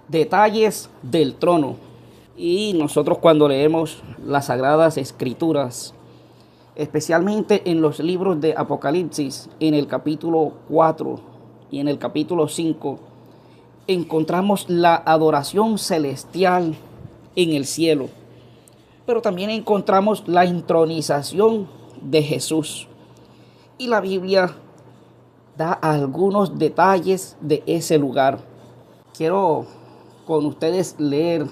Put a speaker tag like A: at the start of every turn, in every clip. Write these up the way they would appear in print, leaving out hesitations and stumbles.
A: Detalles del trono. Y nosotros cuando leemos las Sagradas Escrituras, especialmente en los libros de Apocalipsis, en el capítulo 4 y en el capítulo 5, encontramos la adoración celestial en el cielo, pero también encontramos la entronización de Jesús. Y la Biblia da algunos detalles de ese lugar. Quiero con ustedes leer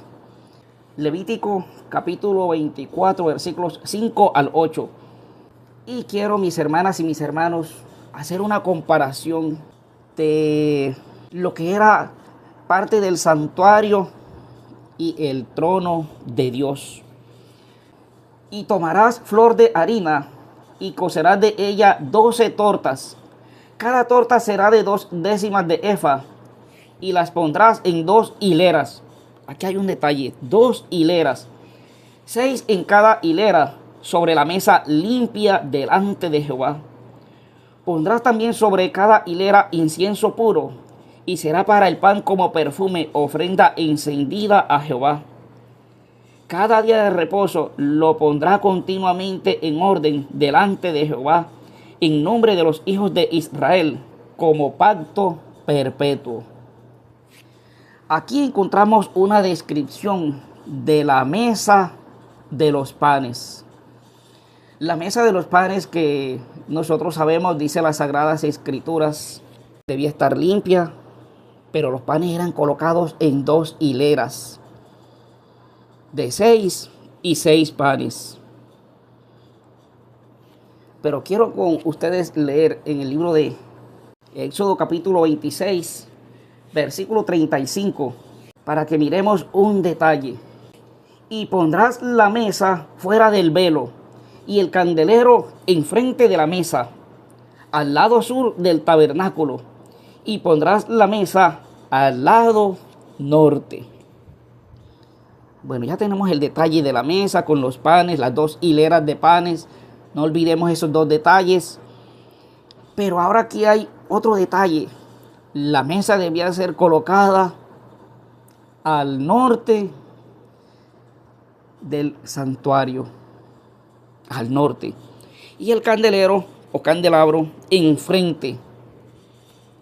A: Levítico capítulo 24, versículos 5 al 8. Y quiero, mis hermanas y mis hermanos, hacer una comparación de lo que era parte del santuario y el trono de Dios. Y tomarás flor de harina y cocerás de ella 12 tortas. Cada torta será de 2/10 de efa y las pondrás en 2 hileras. Aquí hay un detalle, 2 hileras, 6 en cada hilera, sobre la mesa limpia delante de Jehová. Pondrás también sobre cada hilera incienso puro, y será para el pan como perfume, ofrenda encendida a Jehová. Cada día de reposo lo pondrá continuamente en orden delante de Jehová, en nombre de los hijos de Israel, como pacto perpetuo. Aquí encontramos una descripción de la mesa de los panes. La mesa de los panes que nosotros sabemos, dice las Sagradas Escrituras, debía estar limpia, pero los panes eran colocados en 2 hileras, de 6 y 6 panes. Pero quiero con ustedes leer en el libro de Éxodo capítulo 26, versículo 35, para que miremos un detalle. Y pondrás la mesa fuera del velo, y el candelero enfrente de la mesa, al lado sur del tabernáculo, y pondrás la mesa al lado norte. Bueno, ya tenemos el detalle de la mesa con los panes, las 2 hileras de panes. No olvidemos esos 2 detalles. Pero ahora aquí hay otro detalle. La mesa debía ser colocada al norte del santuario, al norte, y el candelero o candelabro enfrente,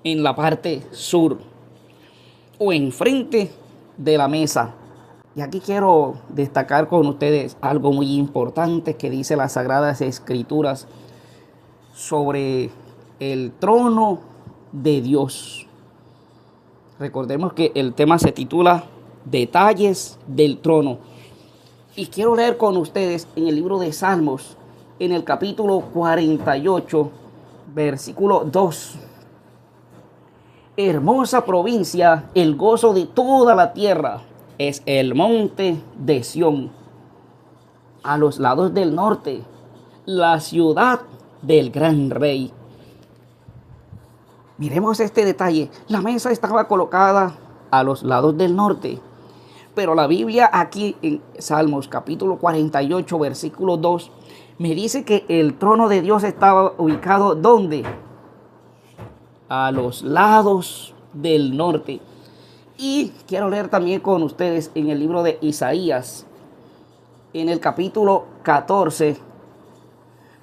A: en la parte sur o enfrente de la mesa. Y aquí quiero destacar con ustedes algo muy importante que dice las Sagradas Escrituras sobre el trono de Dios. Recordemos que el tema se titula Detalles del trono. Y quiero leer con ustedes en el libro de Salmos, en el capítulo 48, versículo 2. Hermosa provincia, el gozo de toda la tierra, es el monte de Sión. A los lados del norte, la ciudad del gran rey. Miremos este detalle. La mesa estaba colocada a los lados del norte. Pero la Biblia aquí en Salmos capítulo 48, versículo 2, me dice que el trono de Dios estaba ubicado ¿dónde? A los lados del norte. Y quiero leer también con ustedes en el libro de Isaías, en el capítulo 14.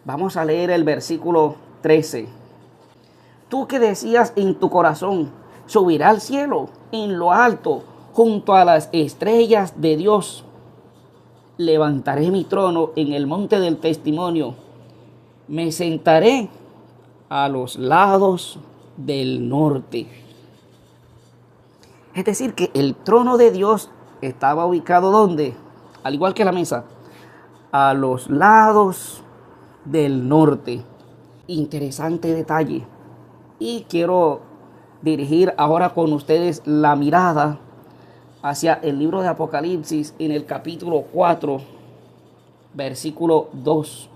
A: Vamos a leer el versículo 13. Tú que decías en tu corazón, subirá al cielo en lo alto, junto a las estrellas de Dios. Levantaré mi trono en el monte del testimonio. Me sentaré a los lados del norte. Es decir, que el trono de Dios estaba ubicado ¿dónde? Al igual que la mesa, a los lados del norte. Interesante detalle. Y quiero dirigir ahora con ustedes la mirada hacia el libro de Apocalipsis en el capítulo 4, versículo 2.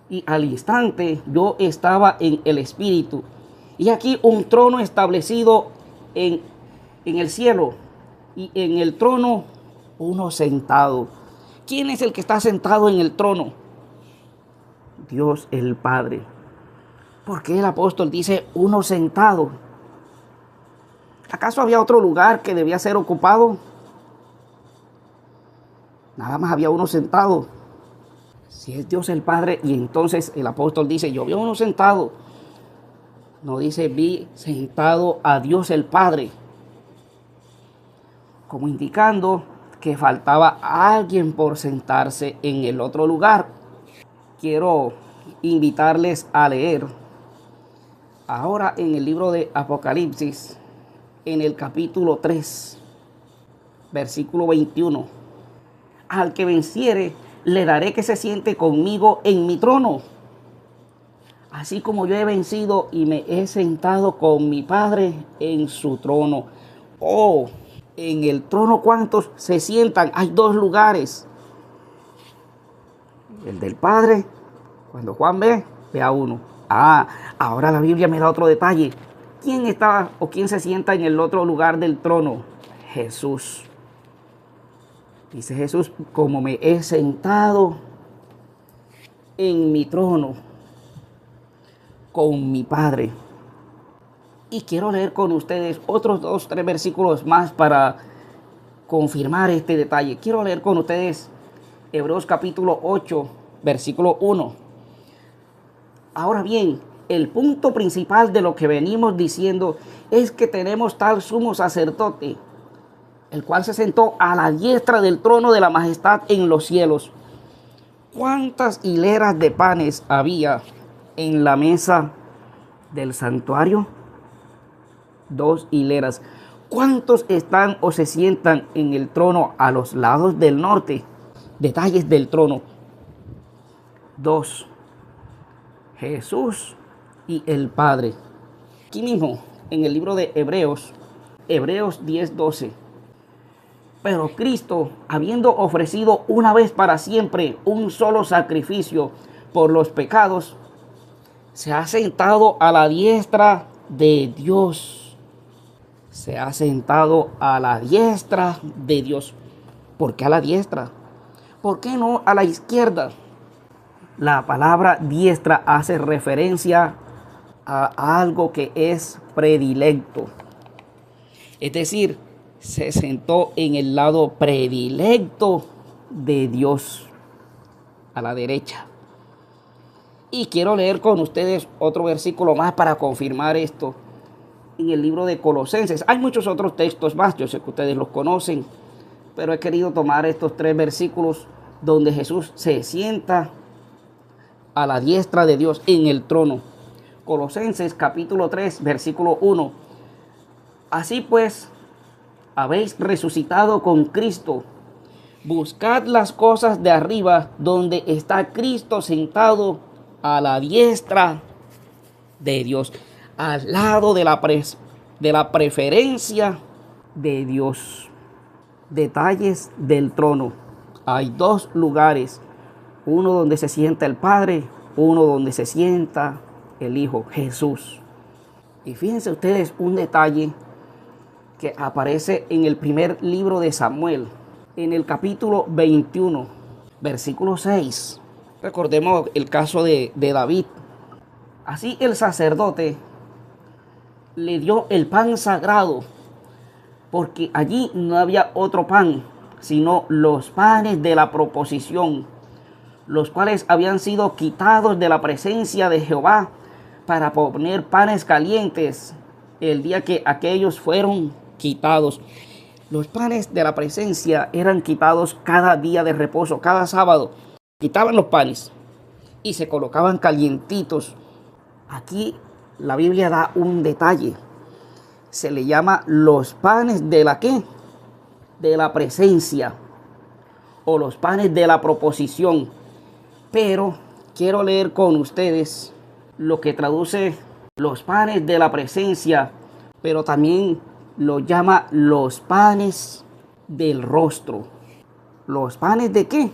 A: Y al instante yo estaba en el espíritu, y aquí un trono establecido en el cielo, y en el trono uno sentado. ¿Quién es el que está sentado en el trono? Dios el Padre. ¿Por qué el apóstol dice uno sentado? ¿Acaso había otro lugar que debía ser ocupado? Nada más había uno sentado. Si es Dios el Padre, y entonces el apóstol dice, yo vi a uno sentado. No dice, vi sentado a Dios el Padre. Como indicando que faltaba alguien por sentarse en el otro lugar. Quiero invitarles a leer ahora en el libro de Apocalipsis, en el capítulo 3, versículo 21. Al que venciere, le daré que se siente conmigo en mi trono, así como yo he vencido y me he sentado con mi Padre en su trono. Oh, en el trono, ¿cuántos se sientan? Hay dos lugares. El del Padre, cuando Juan ve a uno. Ahora la Biblia me da otro detalle. ¿Quién está o quién se sienta en el otro lugar del trono? Jesús. Dice Jesús, como me he sentado en mi trono con mi Padre. Y quiero leer con ustedes otros 2-3 versículos más para confirmar este detalle. Quiero leer con ustedes Hebreos capítulo 8, versículo 1. Ahora bien, el punto principal de lo que venimos diciendo es que tenemos tal sumo sacerdote, el cual se sentó a la diestra del trono de la majestad en los cielos. ¿Cuántas hileras de panes había en la mesa del santuario? 2 hileras. ¿Cuántos están o se sientan en el trono a los lados del norte? Detalles del trono. 2. Jesús y el Padre. Aquí mismo, en el libro de Hebreos 10:12. Pero Cristo, habiendo ofrecido una vez para siempre un solo sacrificio por los pecados, se ha sentado a la diestra de Dios. Se ha sentado a la diestra de Dios. ¿Por qué a la diestra? ¿Por qué no a la izquierda? La palabra diestra hace referencia a algo que es predilecto. Es decir, se sentó en el lado predilecto de Dios, a la derecha. Y quiero leer con ustedes otro versículo más para confirmar esto. En el libro de Colosenses. Hay muchos otros textos más, yo sé que ustedes los conocen, pero he querido tomar estos 3 versículos donde Jesús se sienta a la diestra de Dios en el trono. Colosenses capítulo 3, versículo 1. Así pues, habéis resucitado con Cristo. Buscad las cosas de arriba, donde está Cristo sentado a la diestra de Dios, al lado de la preferencia de Dios. Detalles del trono. Hay 2 lugares, uno donde se sienta el Padre, uno donde se sienta el Hijo, Jesús. Y fíjense ustedes un detalle que aparece en el primer libro de Samuel, en el capítulo 21, versículo 6. Recordemos el caso de David. Así el sacerdote le dio el pan sagrado, porque allí no había otro pan, sino los panes de la proposición, los cuales habían sido quitados de la presencia de Jehová para poner panes calientes el día que aquellos fueron quitados. Los panes de la presencia eran quitados cada día de reposo, cada sábado. Quitaban los panes y se colocaban calientitos. Aquí la Biblia da un detalle. Se le llama los panes de la ¿qué? De la presencia, o los panes de la proposición. Pero quiero leer con ustedes lo que traduce los panes de la presencia, pero también lo llama los panes del rostro. ¿Los panes de qué?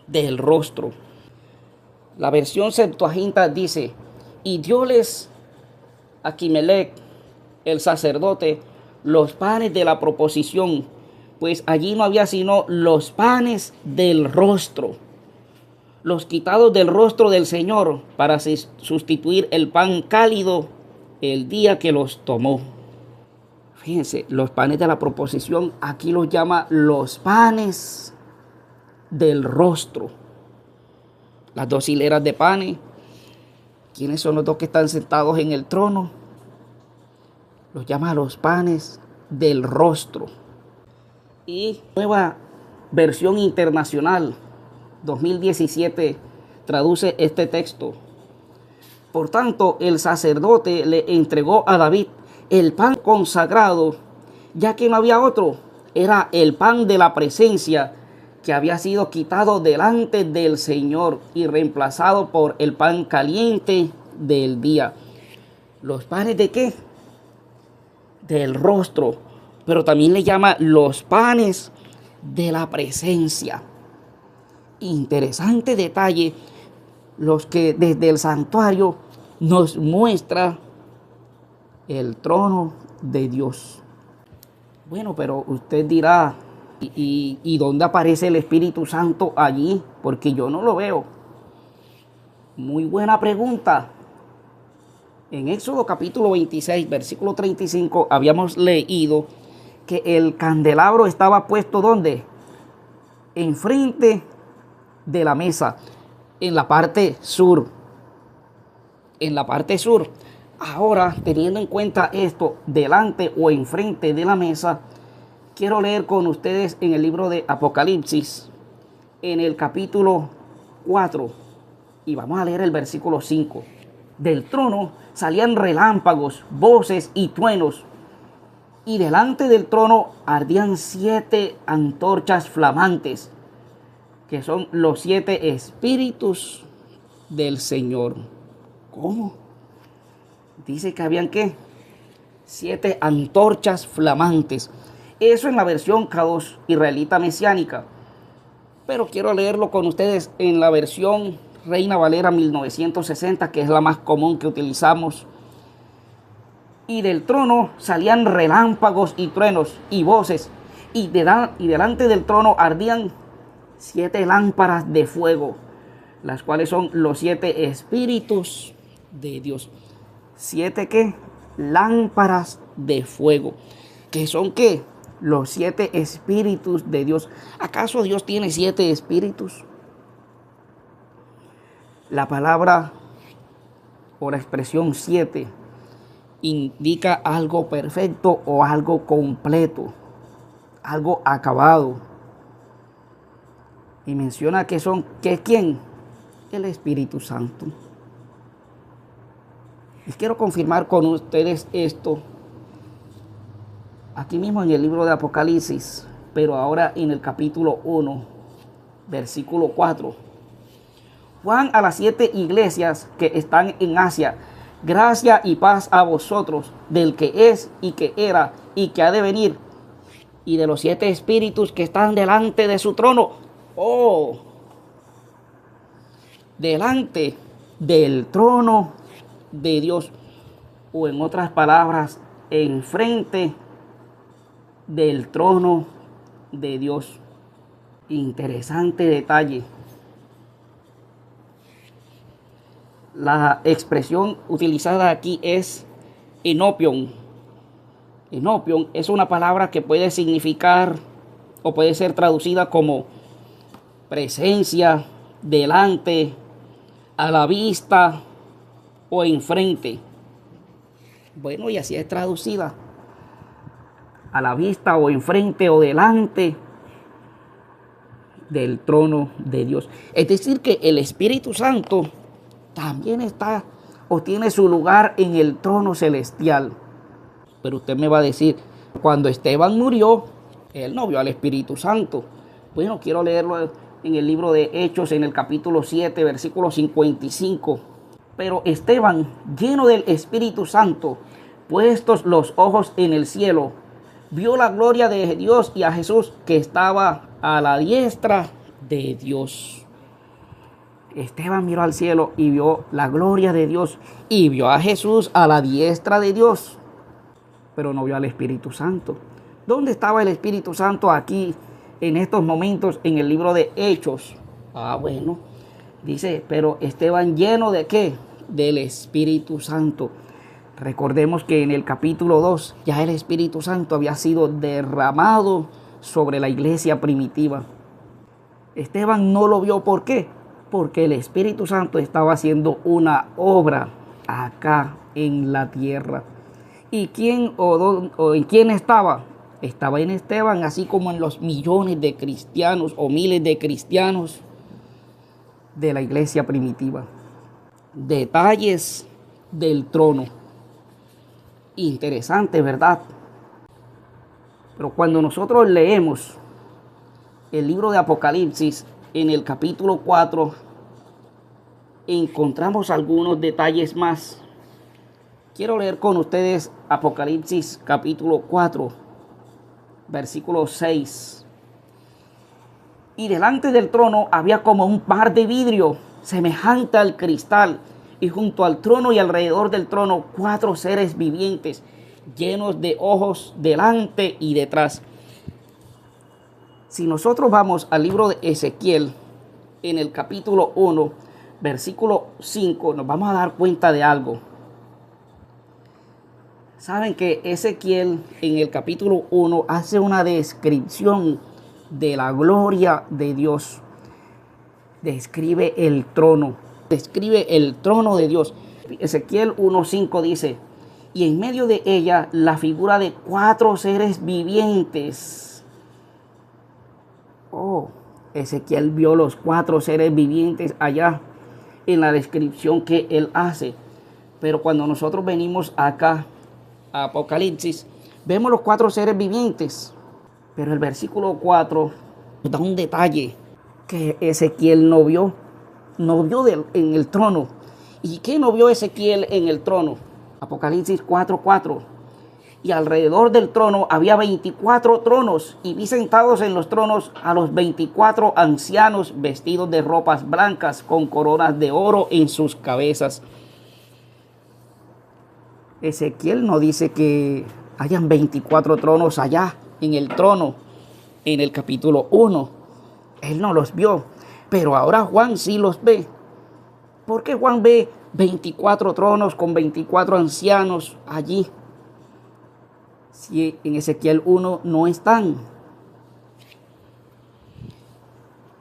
A: Del rostro. La versión Septuaginta dice: y dióles a Aquimelec, el sacerdote, los panes de la proposición, pues allí no había sino los panes del rostro, los quitados del rostro del Señor, para sustituir el pan cálido el día que los tomó. Fíjense, los panes de la proposición aquí los llama los panes del rostro. Las dos hileras de panes. ¿Quiénes son los dos que están sentados en el trono? Los llama los panes del rostro. Y nueva versión internacional 2017 traduce este texto. Por tanto, el sacerdote le entregó a David el pan consagrado, ya que no había otro. Era el pan de la presencia, que había sido quitado delante del Señor y reemplazado por el pan caliente del día. ¿Los panes de qué? Del rostro, pero también le llama los panes de la presencia. Interesante detalle, los que desde el santuario nos muestra el trono de Dios. Bueno, pero usted dirá, ¿y dónde aparece el Espíritu Santo allí? Porque yo no lo veo. Muy buena pregunta. En Éxodo capítulo 26, versículo 35, habíamos leído que el candelabro estaba puesto ¿dónde? Enfrente de la mesa, en la parte sur. En la parte sur. Ahora, teniendo en cuenta esto, delante o enfrente de la mesa, quiero leer con ustedes en el libro de Apocalipsis, en el capítulo 4, y vamos a leer el versículo 5. Del trono salían relámpagos, voces y truenos, y delante del trono ardían 7 antorchas flamantes, que son los 7 espíritus del Señor. ¿Cómo? Dice que habían ¿qué? 7 antorchas flamantes. Eso en la versión K2 israelita mesiánica. Pero quiero leerlo con ustedes en la versión Reina Valera 1960, que es la más común que utilizamos. Y del trono salían relámpagos y truenos y voces, y delante del trono ardían 7 lámparas de fuego, las cuales son los 7 espíritus de Dios. 7 ¿qué? Lámparas de fuego. ¿Qué son qué? Los 7 espíritus de Dios. ¿Acaso Dios tiene 7 espíritus? La palabra o la expresión 7 indica algo perfecto o algo completo, algo acabado. Y menciona que son, ¿qué es quién? El Espíritu Santo. Y quiero confirmar con ustedes esto aquí mismo en el libro de Apocalipsis, pero ahora en el capítulo 1, versículo 4. Juan a las 7 iglesias que están en Asia: gracia y paz a vosotros, del que es y que era y que ha de venir, y de los 7 espíritus que están delante de su trono. Oh, delante del trono de Dios, o en otras palabras, enfrente del trono de Dios. Interesante detalle. La expresión utilizada aquí es enopion. Enopion es una palabra que puede significar o puede ser traducida como presencia, delante, a la vista o enfrente. Bueno, y así es traducida: a la vista o enfrente o delante del trono de Dios. Es decir, que el Espíritu Santo también está o tiene su lugar en el trono celestial. Pero usted me va a decir, cuando Esteban murió, él no vio al Espíritu Santo. Bueno, quiero leerlo en el libro de Hechos, en el capítulo 7, versículo 55. Pero Esteban, lleno del Espíritu Santo, puestos los ojos en el cielo, vio la gloria de Dios y a Jesús, que estaba a la diestra de Dios. Esteban miró al cielo y vio la gloria de Dios y vio a Jesús a la diestra de Dios, pero no vio al Espíritu Santo. ¿Dónde estaba el Espíritu Santo aquí en estos momentos en el libro de Hechos? Bueno, dice, pero Esteban lleno de ¿qué? Del Espíritu Santo. Recordemos que en el capítulo 2 ya el Espíritu Santo había sido derramado sobre la iglesia primitiva. Esteban no lo vio. ¿Por qué? Porque el Espíritu Santo estaba haciendo una obra acá en la tierra. ¿Y quién en quién estaba? Estaba en Esteban, así como en los millones de cristianos o miles de cristianos de la iglesia primitiva. Detalles del trono. Interesante, ¿verdad? Pero cuando nosotros leemos el libro de Apocalipsis, en el capítulo 4, encontramos algunos detalles más. Quiero leer con ustedes Apocalipsis capítulo 4, versículo 6. Y delante del trono había como un mar de vidrio, semejante al cristal, y junto al trono y alrededor del trono 4 seres vivientes, llenos de ojos delante y detrás. Si nosotros vamos al libro de Ezequiel, en el capítulo 1, versículo 5, nos vamos a dar cuenta de algo. Saben que Ezequiel en el capítulo 1 hace una descripción de la gloria de Dios. Describe el trono de Dios. Ezequiel 1:5 dice: y en medio de ella la figura de 4 seres vivientes. Ezequiel vio los 4 seres vivientes allá en la descripción que él hace. Pero cuando nosotros venimos acá a Apocalipsis, vemos los 4 seres vivientes. Pero el versículo 4 nos da un detalle que Ezequiel no vio. No vio en el trono. ¿Y qué no vio Ezequiel en el trono? Apocalipsis 4:4. Y alrededor del trono había 24 tronos, y vi sentados en los tronos a los 24 ancianos vestidos de ropas blancas con coronas de oro en sus cabezas. Ezequiel no dice que hayan 24 tronos allá en el trono en el capítulo 1. Él no los vio, pero ahora Juan sí los ve. ¿Por qué Juan ve 24 tronos con 24 ancianos allí? Si en Ezequiel 1 no están.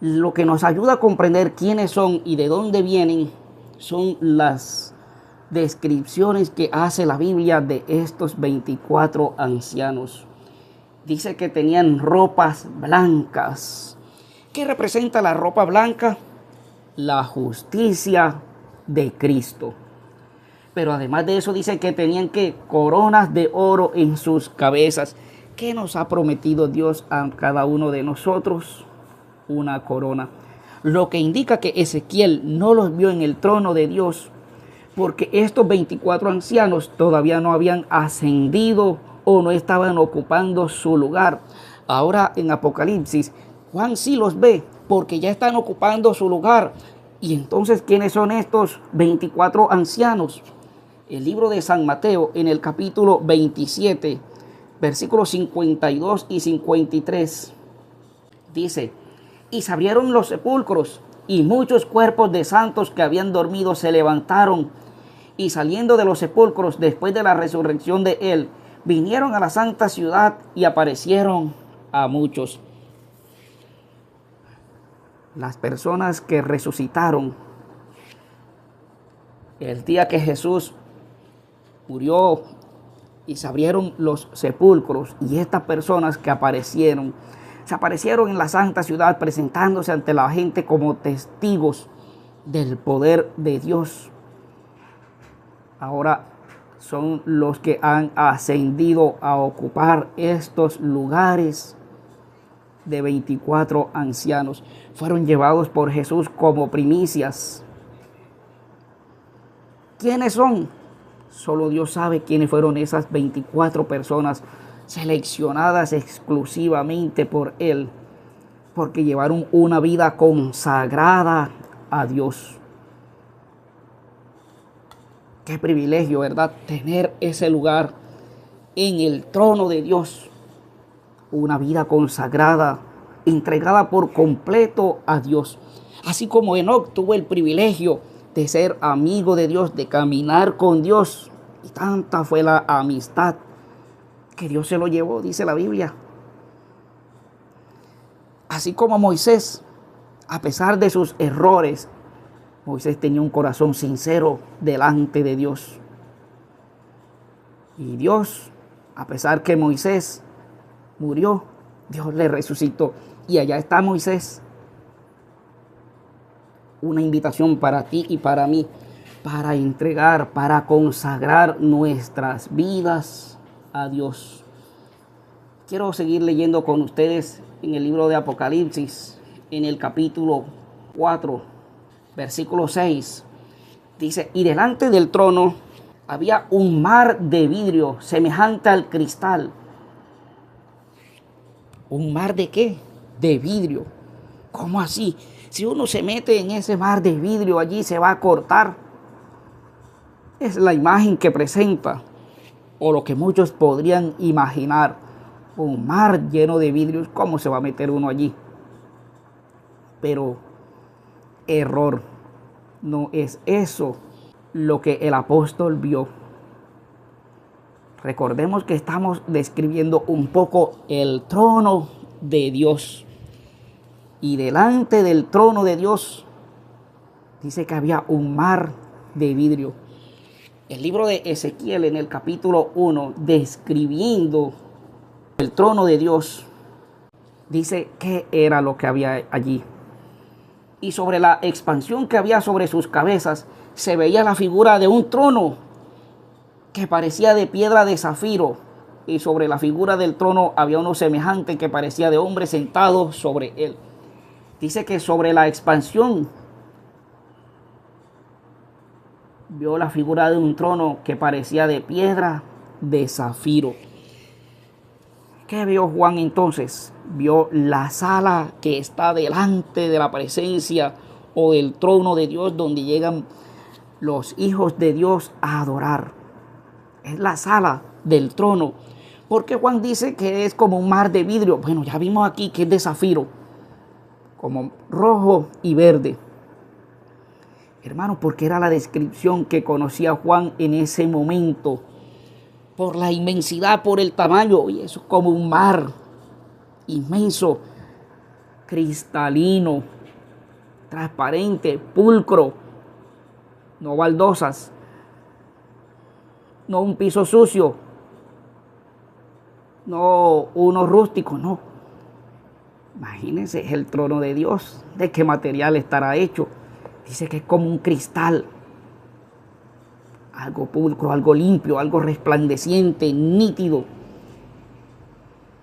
A: Lo que nos ayuda a comprender quiénes son y de dónde vienen son las descripciones que hace la Biblia de estos 24 ancianos. Dice que tenían ropas blancas. ¿Qué representa la ropa blanca? La justicia de Cristo. Pero además de eso dice que tenían coronas de oro en sus cabezas. ¿Qué nos ha prometido Dios a cada uno de nosotros? Una corona. Lo que indica que Ezequiel no los vio en el trono de Dios, porque estos 24 ancianos todavía no habían ascendido o no estaban ocupando su lugar. Ahora en Apocalipsis, Juan sí los ve, porque ya están ocupando su lugar. Y entonces, ¿quiénes son estos 24 ancianos? El libro de San Mateo, en el capítulo 27, versículos 52 y 53, dice: y se abrieron los sepulcros, y muchos cuerpos de santos que habían dormido se levantaron, y saliendo de los sepulcros después de la resurrección de él, vinieron a la santa ciudad y aparecieron a muchos. Las personas que resucitaron el día que Jesús murió y se abrieron los sepulcros, y estas personas que se aparecieron en la santa ciudad presentándose ante la gente como testigos del poder de Dios. Ahora son los que han ascendido a ocupar estos lugares de 24 ancianos. Fueron llevados por Jesús como primicias. ¿Quiénes son? Solo Dios sabe quiénes fueron esas 24 personas seleccionadas exclusivamente por Él, porque llevaron una vida consagrada a Dios. Qué privilegio, ¿verdad? Tener ese lugar en el trono de Dios. Una vida consagrada, entregada por completo a Dios. Así como Enoc tuvo el privilegio de ser amigo de Dios, de caminar con Dios Y tanta fue la amistad que Dios se lo llevó, dice la Biblia. Así como Moisés, a pesar de sus errores, Moisés tenía un corazón sincero delante de Dios. Y Dios, a pesar que Moisés murió, Dios le resucitó. Y allá está Moisés. Una invitación para ti y para mí, para entregar, para consagrar nuestras vidas a Dios. Quiero seguir leyendo con ustedes en el libro de Apocalipsis, en el capítulo 4, versículo 6. Dice, y delante del trono había un mar de vidrio semejante al cristal. ¿Un mar de qué? De vidrio. ¿Cómo así? Si uno se mete en ese mar de vidrio, allí se va a cortar. Es la imagen que presenta, o lo que muchos podrían imaginar. Un mar lleno de vidrios, ¿cómo se va a meter uno allí? Pero error. No es eso lo que el apóstol vio. Recordemos que estamos describiendo un poco el trono de Dios. Y delante del trono de Dios dice que había un mar de vidrio. El libro de Ezequiel en el capítulo 1, describiendo el trono de Dios, dice qué era lo que había allí. Y sobre la expansión que había sobre sus cabezas se veía la figura de un trono que parecía de piedra de zafiro. Y sobre la figura del trono había uno semejante que parecía de hombre sentado sobre él. Dice que sobre la expansión vio la figura de un trono que parecía de piedra de zafiro. ¿Qué vio Juan entonces? Vio la sala que está delante de la presencia o del trono de Dios, donde llegan los hijos de Dios a adorar. Es la sala del trono. Porque Juan dice que es como un mar de vidrio. Bueno, ya vimos aquí que es de zafiro, como rojo y verde. Hermano, porque era la descripción que conocía Juan en ese momento. Por la inmensidad, por el tamaño. Y eso es como un mar inmenso, cristalino, transparente, pulcro. No baldosas. No un piso sucio. No uno rústico, no. Imagínense, es el trono de Dios. ¿De qué material estará hecho? Dice que es como un cristal. Algo pulcro, algo limpio, algo resplandeciente, nítido.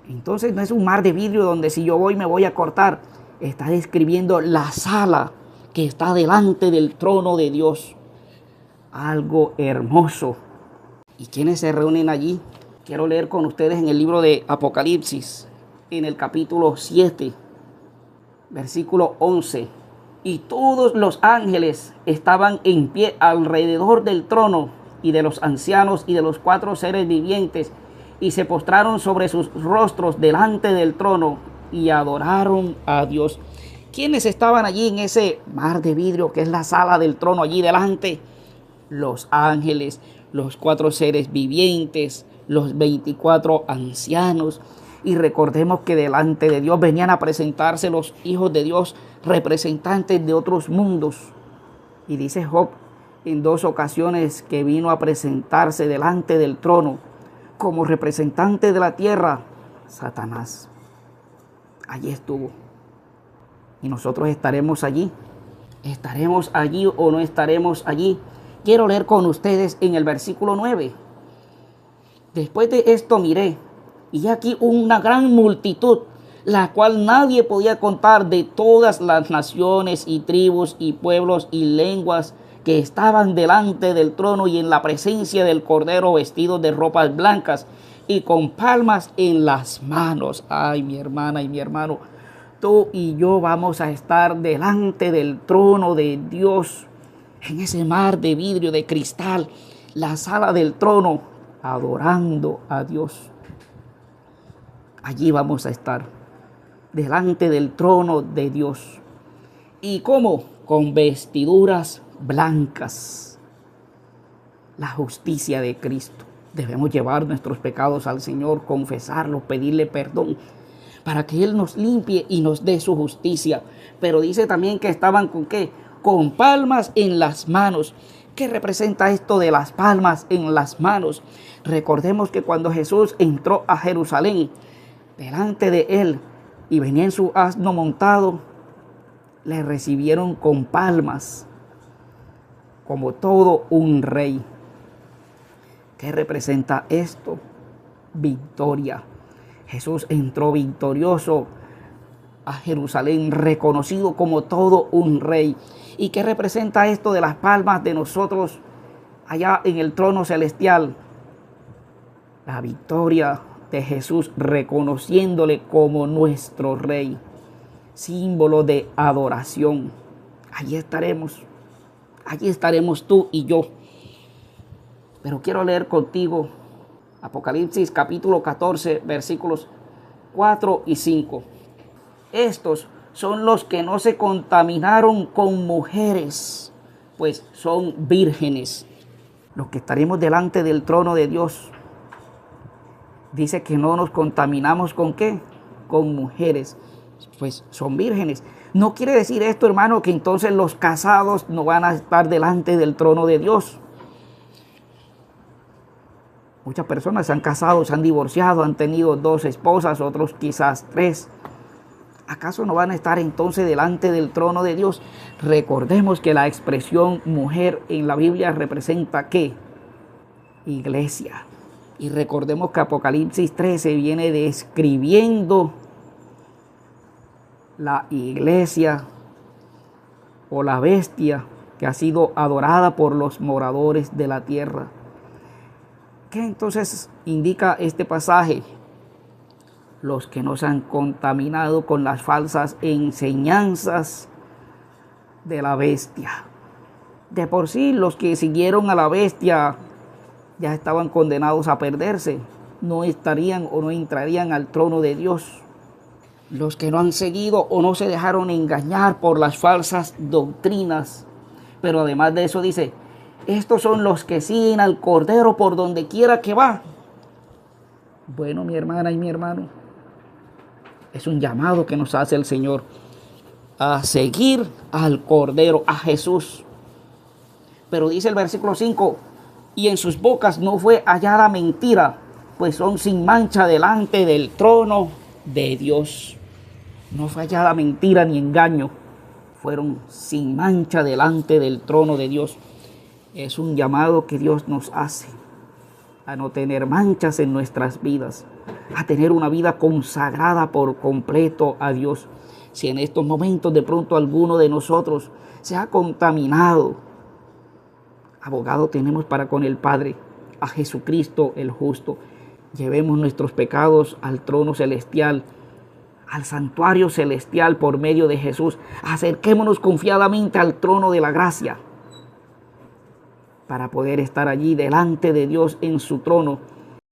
A: Entonces no es un mar de vidrio donde si yo voy me voy a cortar. Está describiendo la sala que está delante del trono de Dios. Algo hermoso. ¿Y quiénes se reúnen allí? Quiero leer con ustedes en el libro de Apocalipsis, en el capítulo 7, versículo 11. Y todos los ángeles estaban en pie alrededor del trono y de los ancianos y de los 4 seres vivientes, y se postraron sobre sus rostros delante del trono y adoraron a Dios. ¿Quiénes estaban allí en ese mar de vidrio que es la sala del trono allí delante? Los ángeles, los 4 seres vivientes, los 24 ancianos. Y recordemos que delante de Dios venían a presentarse los hijos de Dios, representantes de otros mundos. Y dice Job en 2 ocasiones que vino a presentarse delante del trono como representante de la tierra, Satanás. Allí estuvo. Y nosotros estaremos allí. ¿Estaremos allí o no estaremos allí? Quiero leer con ustedes en el versículo 9. Después de esto miré, y aquí una gran multitud, la cual nadie podía contar, de todas las naciones y tribus y pueblos y lenguas, que estaban delante del trono y en la presencia del Cordero, vestidos de ropas blancas y con palmas en las manos. Ay, mi hermana y mi hermano, tú y yo vamos a estar delante del trono de Dios, en ese mar de vidrio, de cristal, la sala del trono, adorando a Dios. Allí vamos a estar, delante del trono de Dios. ¿Y cómo? Con vestiduras blancas. la justicia de Cristo. Debemos llevar nuestros pecados al Señor, confesarlos, pedirle perdón, para que Él nos limpie y nos dé su justicia. Pero dice también que estaban ¿con qué? Con palmas en las manos. ¿Qué representa esto de las palmas en las manos? Recordemos que cuando Jesús entró a Jerusalén, delante de Él, y venía en su asno montado, le recibieron con palmas, como todo un rey. ¿Qué representa esto? Victoria. Jesús entró victorioso a Jerusalén, reconocido como todo un rey. ¿Y qué representa esto de las palmas de nosotros allá en el trono celestial? La victoria de Jesús, reconociéndole como nuestro rey, símbolo de adoración. Allí estaremos tú y yo. Pero quiero leer contigo Apocalipsis capítulo 14, versículos 4 y 5. Estos son los que no se contaminaron con mujeres, pues son vírgenes. Los que estaremos delante del trono de Dios, dice que no nos contaminamos ¿con qué? Con mujeres, pues son vírgenes. No quiere decir esto, hermano, que entonces los casados no van a estar delante del trono de Dios. Muchas personas se han casado, se han divorciado, han tenido 2 esposas, otros quizás 3. ¿Acaso no van a estar entonces delante del trono de Dios? Recordemos que la expresión mujer en la Biblia representa ¿qué? Iglesia. Y recordemos que Apocalipsis 13 viene describiendo la iglesia o la bestia que ha sido adorada por los moradores de la tierra. ¿Qué entonces indica este pasaje? Los que no se han contaminado con las falsas enseñanzas de la bestia. De por sí, los que siguieron a la bestia ya estaban condenados a perderse. No estarían o no entrarían al trono de Dios. Los que no han seguido o no se dejaron engañar por las falsas doctrinas. Pero además de eso dice, estos son los que siguen al Cordero por donde quiera que va. Bueno, mi hermana y mi hermano, es un llamado que nos hace el Señor a seguir al Cordero, a Jesús. Pero dice el versículo 5, y en sus bocas no fue hallada mentira, pues son sin mancha delante del trono de Dios. No fue hallada mentira ni engaño, fueron sin mancha delante del trono de Dios. Es un llamado que Dios nos hace a no tener manchas en nuestras vidas, a tener una vida consagrada por completo a Dios. Si en estos momentos de pronto alguno de nosotros se ha contaminado, abogado tenemos para con el Padre, a Jesucristo el justo. Llevemos nuestros pecados al trono celestial, al santuario celestial por medio de Jesús. Acerquémonos confiadamente al trono de la gracia para poder estar allí delante de Dios en su trono